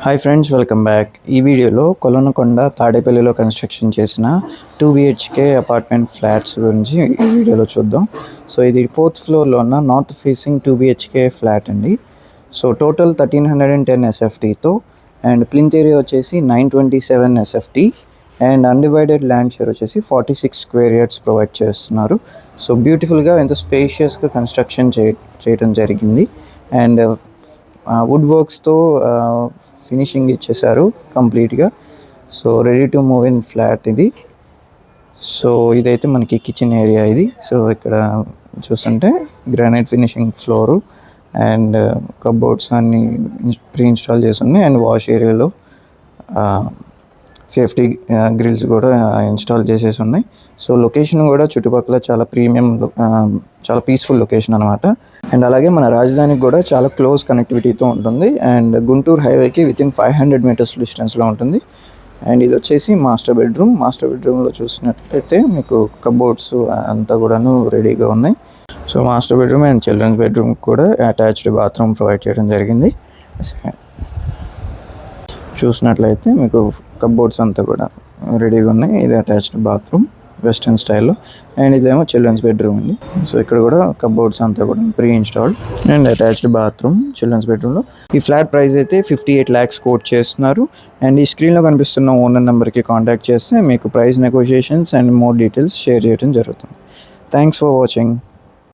Hi friends, welcome back. ఈ వీడియోలో కొలనుకొండ తాడేపల్లిలో కన్స్ట్రక్షన్ చేసిన 2 BHK అపార్ట్మెంట్ ఫ్లాట్స్ గురించి ఈ వీడియోలో చూద్దాం. సో ఇది 4th ఫ్లోర్లో ఉన్న నార్త్ ఫేసింగ్ 2 BHK ఫ్లాట్ అండి. సో టోటల్ 1310 SFTతో అండ్ ప్లింత్ ఏరియా వచ్చేసి 927 SFT and undivided land share వచ్చేసి 46 స్క్వేర్ యార్డ్స్ ప్రొవైడ్ చేస్తున్నారు. సో బ్యూటిఫుల్గా ఎంత స్పేషియస్గా కన్స్ట్రక్షన్ చేయడం జరిగింది అండ్ వుడ్ వర్క్స్తో ఫినిషింగ్ ఇచ్చేసారు కంప్లీట్గా. So ready to move in flat ఇది. సో ఇదైతే మనకి కిచెన్ ఏరియా ఇది. సో ఇక్కడ చూస్తుంటే granite finishing floor and cupboards అన్నీ ప్రీ ఇన్స్టాల్ చేసి ఉన్నాయి అండ్ వాష్ ఏరియాలో సేఫ్టీ గ్రిల్స్ కూడా ఇన్స్టాల్ చేసేసి ఉన్నాయి. సో లొకేషన్ కూడా చుట్టుపక్కల చాలా ప్రీమియం, చాలా పీస్ఫుల్ లొకేషన్ అనమాట. అండ్ అలాగే మన రాజధానికి కూడా చాలా క్లోజ్ కనెక్టివిటీతో ఉంటుంది అండ్ గుంటూరు హైవేకి వితిన్ 500 మీటర్స్ డిస్టెన్స్లో ఉంటుంది. అండ్ ఇది వచ్చేసి మాస్టర్ బెడ్రూమ్లో చూసినట్లయితే మీకు కబోర్డ్స్ అంతా కూడాను రెడీగా ఉన్నాయి. So master bedroom and children's bedroom కూడా అటాచ్డ్ బాత్రూమ్ ప్రొవైడ్ చేయడం జరిగింది. చూసినట్లయితే మీకు కబోర్డ్స్ అంతా కూడా రెడీగా ఉన్నాయి. ఇది అటాచ్డ్ బాత్రూమ్ వెస్టర్న్ స్టైల్లో అండ్ ఇదేమో చిల్డ్రన్స్ బెడ్రూమ్ అండి. సో ఇక్కడ కూడా కబోర్డ్స్ అంతా కూడా pre installed and attached bathroom children's బెడ్రూమ్లో. ఈ ఫ్లాట్ ప్రైస్ అయితే 58 lakhs కోట్ చేస్తున్నారు. అండ్ ఈ స్క్రీన్లో కనిపిస్తున్న ఓనర్ నెంబర్కి కాంటాక్ట్ చేస్తే మీకు price negotiations and more details share చేయడం జరుగుతుంది. Thanks for watching.